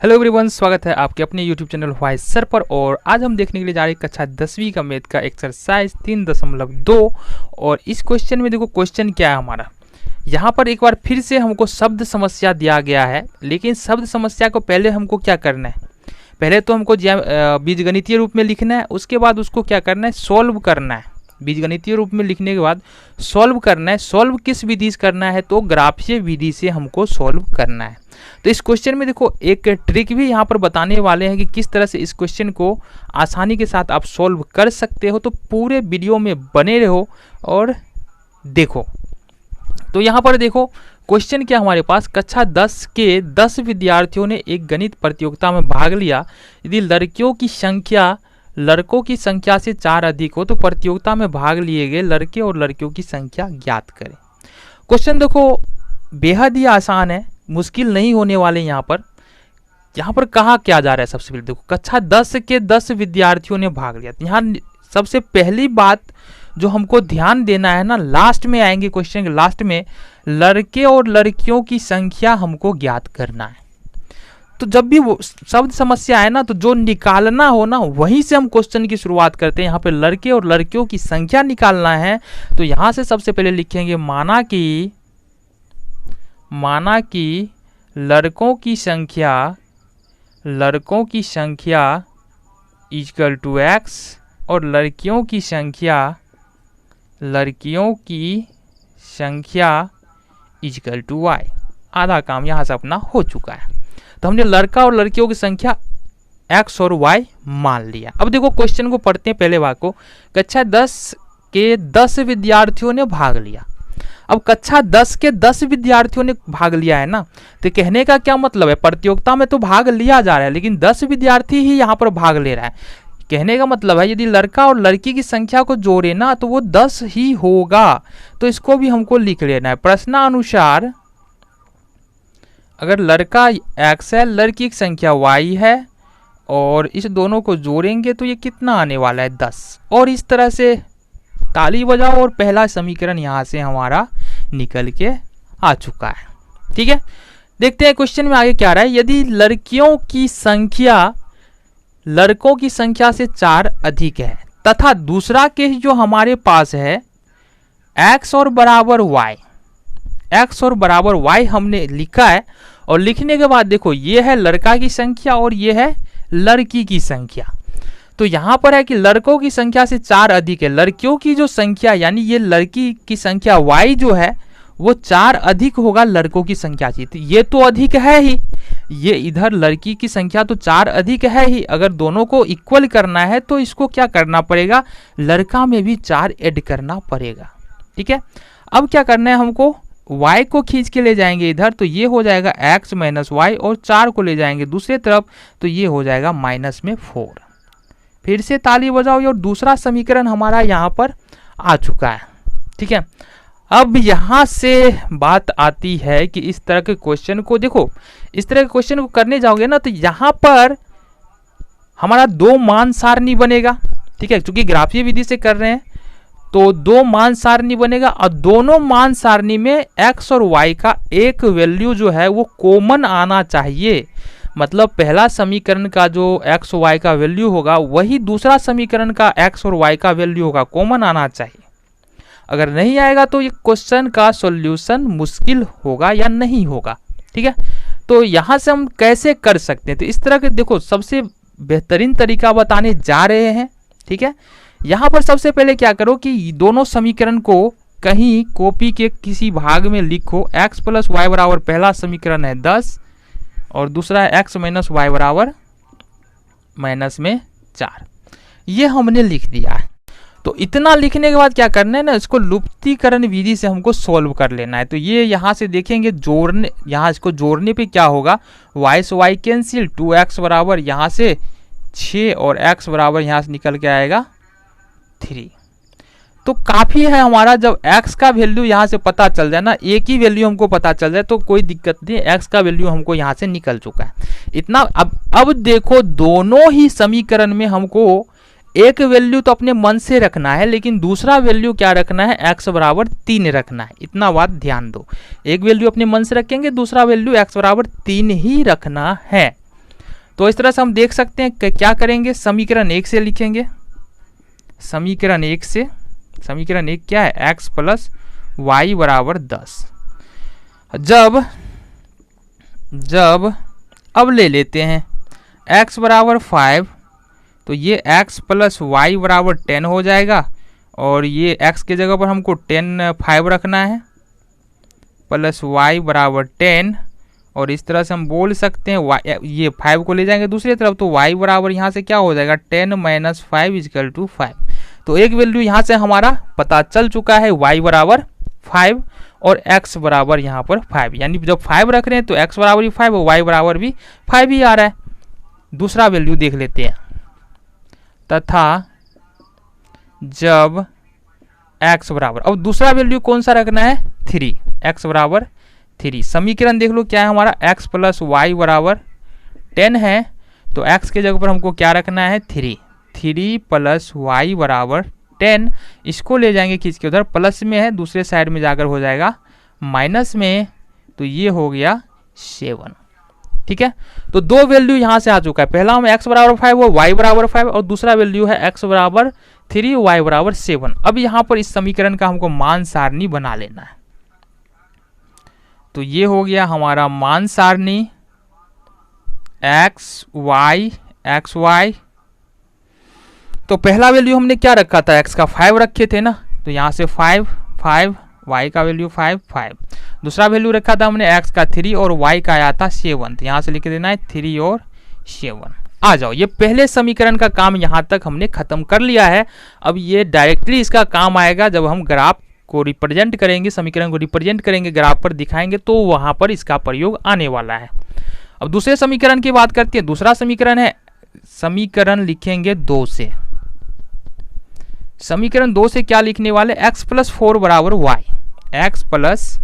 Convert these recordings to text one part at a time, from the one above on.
Hello everyone, स्वागत है आपके अपने यूट्यूब चैनल व्हाइस सर पर। और आज हम देखने के लिए जा रहे हैं कक्षा 10वीं का मैथ का एक्सरसाइज 3.2। और इस क्वेश्चन में देखो क्वेश्चन क्या है हमारा। यहाँ पर एक बार फिर से हमको शब्द समस्या दिया गया है, लेकिन शब्द समस्या को पहले हमको क्या करना है, पहले तो हमको बीजगणितीय रूप में लिखना है, उसके बाद उसको क्या करना है, सॉल्व करना है। बीजगणितीय रूप में लिखने के बाद सॉल्व करना है। सॉल्व किस विधि से करना है, तो ग्राफीय विधि से हमको सॉल्व करना है। तो इस क्वेश्चन में देखो एक ट्रिक भी यहाँ पर बताने वाले हैं कि किस तरह से इस क्वेश्चन को आसानी के साथ आप सॉल्व कर सकते हो। तो पूरे वीडियो में बने रहो और देखो। तो यहाँ पर देखो क्वेश्चन क्या हमारे पास, कक्षा 10 के 10 विद्यार्थियों ने एक गणित प्रतियोगिता में भाग लिया। यदि लड़कों की संख्या से 4 अधिक हो तो प्रतियोगिता में भाग लिए गए लड़के और लड़कियों की संख्या ज्ञात करें। क्वेश्चन देखो बेहद ही आसान है, मुश्किल नहीं होने वाले। यहाँ पर कहा क्या जा रहा है, सबसे पहले देखो कक्षा 10 के 10 विद्यार्थियों ने भाग लिया। यहाँ सबसे पहली बात जो हमको ध्यान देना है ना, लास्ट में आएंगे क्वेश्चन के लास्ट में, लड़के और लड़कियों की संख्या हमको ज्ञात करना है। तो जब भी वो शब्द समस्या है ना, तो जो निकालना हो ना वहीं से हम क्वेश्चन की शुरुआत करते हैं। यहाँ पे लड़के और लड़कियों की संख्या निकालना है, तो यहाँ से सबसे पहले लिखेंगे माना कि लड़कों की संख्या इक्वल टू x और लड़कियों की संख्या इक्वल टू y। आधा काम यहाँ से अपना हो चुका है। तो हमने लड़का और लड़कियों की संख्या x और y मान लिया। अब देखो क्वेश्चन को पढ़ते हैं पहले भाग को। कक्षा 10 के 10 विद्यार्थियों ने भाग लिया। अब कक्षा 10 के 10 विद्यार्थियों ने भाग लिया है ना, तो कहने का क्या मतलब है, प्रतियोगिता में तो भाग लिया जा रहा है लेकिन 10 विद्यार्थी ही यहाँ पर भाग ले रहा है। कहने का मतलब है यदि लड़का और लड़की की संख्या को जोड़े ना तो वो 10 ही होगा। तो इसको भी हमको लिख लेना है। प्रश्नानुसार अगर लड़का x है, लड़की की संख्या y है और इस दोनों को जोड़ेंगे तो ये कितना आने वाला है, 10। और इस तरह से ताली बजाओ और पहला समीकरण यहाँ से हमारा निकल के आ चुका है। ठीक है, देखते हैं क्वेश्चन में आगे क्या रहा है। यदि लड़कियों की संख्या लड़कों की संख्या से 4 अधिक है तथा दूसरा केस जो हमारे पास है x और बराबर y हमने लिखा है। और लिखने के बाद देखो ये है लड़का की संख्या और ये है लड़की की संख्या। तो यहाँ पर है कि लड़कों की संख्या से 4 अधिक है, लड़कियों की जो संख्या यानी ये लड़की की संख्या y जो है वो 4 अधिक होगा लड़कों की संख्या से। तो ये तो अधिक है ही, ये इधर लड़की की संख्या तो 4 अधिक है ही। अगर दोनों को इक्वल करना है तो इसको क्या करना पड़ेगा, लड़का में भी 4 ऐड करना पड़ेगा। ठीक है, अब क्या करना है हमको, y को खींच के ले जाएंगे इधर, तो ये हो जाएगा x माइनस वाई, और 4 को ले जाएंगे दूसरे तरफ तो ये हो जाएगा -4। फिर से ताली बजाओ और दूसरा समीकरण हमारा यहाँ पर आ चुका है। ठीक है, अब यहाँ से बात आती है कि इस तरह के क्वेश्चन को देखो, इस तरह के क्वेश्चन को करने जाओगे ना तो यहाँ पर हमारा 2 मान सारणी बनेगा। ठीक है, क्योंकि ग्राफीय विधि से कर रहे हैं तो 2 मान सारणी बनेगा और दोनों मान सारणी में x और y का एक वैल्यू जो है वो कॉमन आना चाहिए। मतलब पहला समीकरण का जो x y का वैल्यू होगा वही दूसरा समीकरण का x और y का वैल्यू होगा, कॉमन आना चाहिए। अगर नहीं आएगा तो ये क्वेश्चन का सॉल्यूशन मुश्किल होगा या नहीं होगा। ठीक है, तो यहाँ से हम कैसे कर सकते हैं, तो इस तरह के देखो सबसे बेहतरीन तरीका बताने जा रहे हैं। ठीक है, यहाँ पर सबसे पहले क्या करो कि दोनों समीकरण को कहीं कॉपी के किसी भाग में लिखो। x प्लस वाई बराबर पहला समीकरण है 10 और दूसरा है x माइनस वाई बराबर -4। ये हमने लिख दिया है। तो इतना लिखने के बाद क्या करना है ना, इसको लुप्तीकरण विधि से हमको सॉल्व कर लेना है। तो ये यहाँ से देखेंगे जोड़ने, यहाँ इसको जोड़ने पे क्या होगा, y से y कैंसिल, 2x बराबर यहाँ से 6 और x बराबर यहाँ से निकल के आएगा 3। तो काफ़ी है हमारा, जब x का वैल्यू यहाँ से पता चल जाए ना, एक ही वैल्यू हमको पता चल जाए तो कोई दिक्कत नहीं, x का वैल्यू हमको यहाँ से निकल चुका है इतना। अब देखो दोनों ही समीकरण में हमको एक वैल्यू तो अपने मन से रखना है, लेकिन दूसरा वैल्यू क्या रखना है, x बराबर 3 रखना है। इतना बात ध्यान दो, एक वैल्यू अपने मन से रखेंगे, दूसरा वैल्यू x बराबर 3 ही रखना है। तो इस तरह से हम देख सकते हैं कि क्या करेंगे, समीकरण 1 से लिखेंगे। समीकरण 1 से, समीकरण 1 क्या है, x प्लस वाई बराबर 10। जब अब ले लेते हैं x बराबर 5, तो ये x प्लस वाई बराबर 10 हो जाएगा, और ये x के जगह पर हमको 5 रखना है, प्लस y बराबर 10, और इस तरह से हम बोल सकते हैं ये 5 को ले जाएंगे दूसरी तरफ, तो y बराबर यहाँ से क्या हो जाएगा, 10 माइनस 5 इजकल टू 5। तो एक वैल्यू यहाँ से हमारा पता चल चुका है, y बराबर 5 और x बराबर यहाँ पर 5, यानी जब 5 रख रहे हैं तो x बराबर भी 5 और y बराबर भी 5 ही आ रहा है। दूसरा वैल्यू देख लेते हैं, तथा जब x बराबर, अब दूसरा वैल्यू कौन सा रखना है, 3, x बराबर 3। समीकरण देख लो क्या है हमारा, x प्लस वाई बराबर 10 है, तो x के जगह पर हमको क्या रखना है, 3 प्लस वाई बराबर 10। इसको ले जाएंगे खींच के उधर, प्लस में है दूसरे साइड में जाकर हो जाएगा माइनस में, तो ये हो गया 7। ठीक है, तो दो वैल्यू यहाँ से आ चुका है, पहला हम x बराबर 5 और y बराबर 5, और दूसरा वैल्यू है x बराबर 3 y बराबर 7। अब यहाँ पर इस समीकरण का हमको मान सारणी बना लेना है। तो ये हो गया हमारा मान सारणी x y। तो पहला वैल्यू हमने क्या रखा था, x का 5 रखे थे ना, तो यहाँ से 5 y का वैल्यू 5। दूसरा वैल्यू रखा था हमने x का 3 और y का आया था 7, तो यहाँ से लिख देना है 3 और 7। आ जाओ, ये पहले समीकरण का काम यहाँ तक हमने खत्म कर लिया है। अब ये डायरेक्टली इसका काम आएगा जब हम ग्राफ को रिप्रेजेंट करेंगे, समीकरण को रिप्रेजेंट करेंगे, ग्राफ पर दिखाएंगे, तो वहां पर इसका प्रयोग आने वाला है। अब दूसरे समीकरण की बात करते हैं। दूसरा समीकरण है, समीकरण लिखेंगे 2 से। समीकरण 2 से क्या लिखने वाले, x प्लस 4 बराबर वाई, x प्लस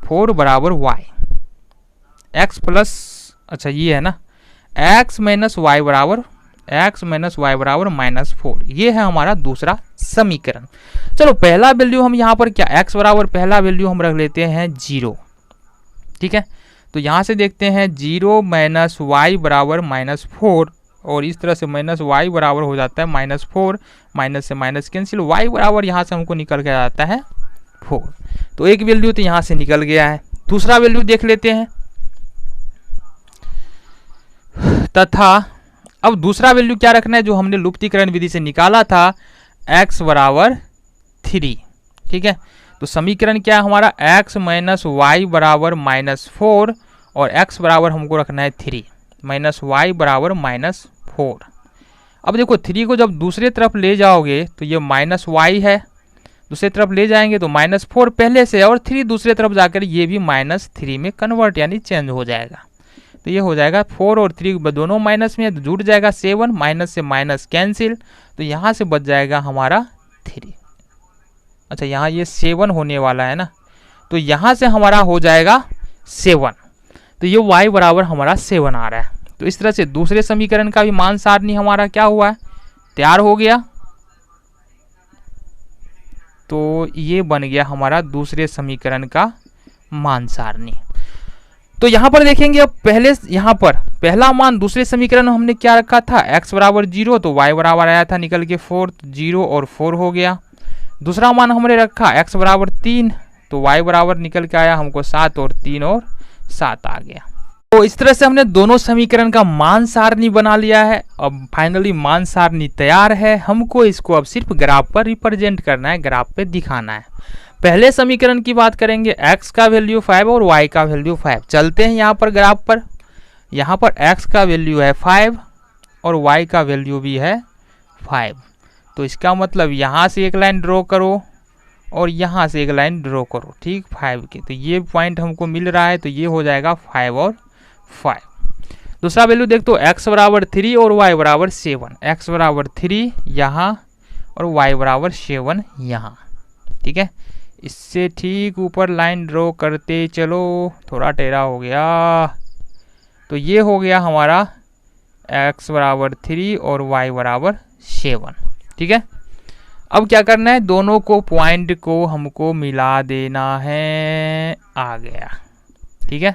4 बराबर वाई, x प्लस, अच्छा ये है ना, x माइनस वाई बराबर -4, ये है हमारा दूसरा समीकरण। चलो पहला वैल्यू हम यहाँ पर क्या, x बराबर पहला वैल्यू हम रख लेते हैं 0। ठीक है, तो यहाँ से देखते हैं 0 माइनस वाई बराबर -4, और इस तरह से माइनस वाई बराबर हो जाता है -4, माइनस से माइनस कैंसिल, y बराबर यहाँ से हमको निकल के आता है 4। तो एक वैल्यू तो यहाँ से निकल गया है। दूसरा वैल्यू देख लेते हैं, तथा अब दूसरा वैल्यू क्या रखना है, जो हमने लुप्तीकरण विधि से निकाला था, x बराबर 3। ठीक है, तो समीकरण क्या है हमारा, x माइनस वाई बराबर -4, और x बराबर हमको रखना है 3, माइनस वाई बराबर -4। अब देखो 3 को जब दूसरे तरफ ले जाओगे तो ये माइनस वाई है, दूसरे तरफ ले जाएंगे तो -4 पहले से, और 3 दूसरे तरफ जाकर ये भी -3 में कन्वर्ट यानी चेंज हो जाएगा। तो ये हो जाएगा 4 और 3 दोनों माइनस में, तो जुड़ जाएगा 7, माइनस से माइनस कैंसिल, तो यहाँ से बच जाएगा हमारा 3। अच्छा यहाँ ये 7 होने वाला है ना, तो यहाँ से हमारा हो जाएगा 7, तो ये y बराबर हमारा 7 आ रहा है। तो इस तरह से दूसरे समीकरण का भी मान सारणी हमारा क्या हुआ है, तैयार हो गया। तो ये बन गया हमारा दूसरे समीकरण का मान सारणी। तो यहाँ पर देखेंगे, अब पहले यहाँ पर पहला मान दूसरे समीकरण में हमने क्या रखा था, x बराबर 0, तो y बराबर आया था निकल के 4, तो 0 और 4 हो गया। दूसरा मान हमने रखा x बराबर 3, तो y बराबर निकल के आया हमको 7, और 3 और 7 आ गया। तो इस तरह से हमने दोनों समीकरण का मान सारणी बना लिया है। अब फाइनली मान सारणी तैयार है, हमको इसको अब सिर्फ ग्राफ पर रिप्रेजेंट करना है, ग्राफ पे दिखाना है। पहले समीकरण की बात करेंगे, x का वैल्यू 5 और y का वैल्यू 5। चलते हैं यहाँ पर ग्राफ पर, यहाँ पर x का वैल्यू है 5 और y का वैल्यू भी है 5। तो इसका मतलब यहाँ से एक लाइन ड्रॉ करो और यहाँ से एक लाइन ड्रॉ करो, ठीक, 5 की। तो ये पॉइंट हमको मिल रहा है, तो ये हो जाएगा 5 और 5। दूसरा वैल्यू देख, तो x बराबर 3 और y बराबर 7, x बराबर 3 यहाँ और y बराबर 7 यहाँ। ठीक है, इससे ठीक ऊपर लाइन ड्रॉ करते चलो, थोड़ा टेढ़ा हो गया। तो ये हो गया हमारा x बराबर 3 और y बराबर 7। ठीक है, अब क्या करना है, दोनों को पॉइंट को हमको मिला देना है, आ गया। ठीक है,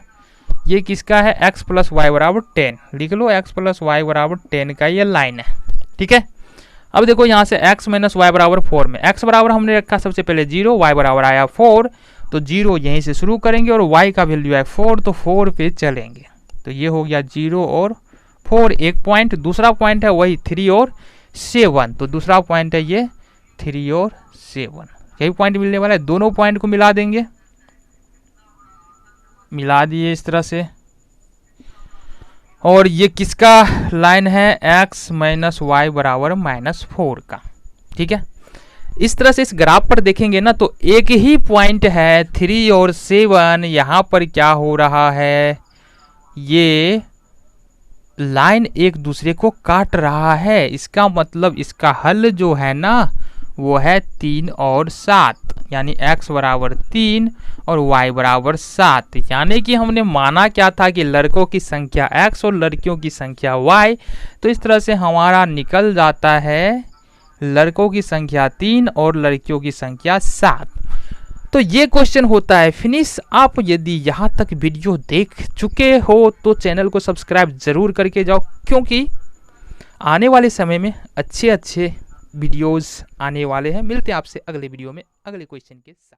ये किसका है, x प्लस वाई बराबर 10, लिख लो x प्लस वाई बराबर 10 का ये लाइन है। ठीक है, अब देखो यहाँ से x माइनस वाई बराबर 4 में x बराबर हमने रखा सबसे पहले 0, y बराबर आया 4, तो 0 यहीं से शुरू करेंगे और y का वैल्यू है 4, तो 4 पे चलेंगे। तो ये हो गया 0 और 4 एक पॉइंट। दूसरा पॉइंट है वही 3 और 7, तो दूसरा पॉइंट है ये 3 और 7, यही पॉइंट मिलने वाला है। दोनों पॉइंट को मिला देंगे, मिला दिए इस तरह से, और ये किसका लाइन है, x माइनस वाई बराबर -4 का। ठीक है, इस तरह से इस ग्राफ पर देखेंगे ना तो एक ही पॉइंट है 3 और 7, यहाँ पर क्या हो रहा है, ये लाइन एक दूसरे को काट रहा है। इसका मतलब इसका हल जो है ना वो है 3 और 7, यानी x बराबर 3 और y बराबर 7। यानी कि हमने माना क्या था कि लड़कों की संख्या x और लड़कियों की संख्या y, तो इस तरह से हमारा निकल जाता है लड़कों की संख्या 3 और लड़कियों की संख्या 7। तो ये क्वेश्चन होता है फिनिश। आप यदि यहाँ तक वीडियो देख चुके हो तो चैनल को सब्सक्राइब जरूर करके जाओ, क्योंकि आने वाले समय में अच्छे वीडियोस आने वाले हैं। मिलते हैं आपसे अगले वीडियो में अगले क्वेश्चन के साथ।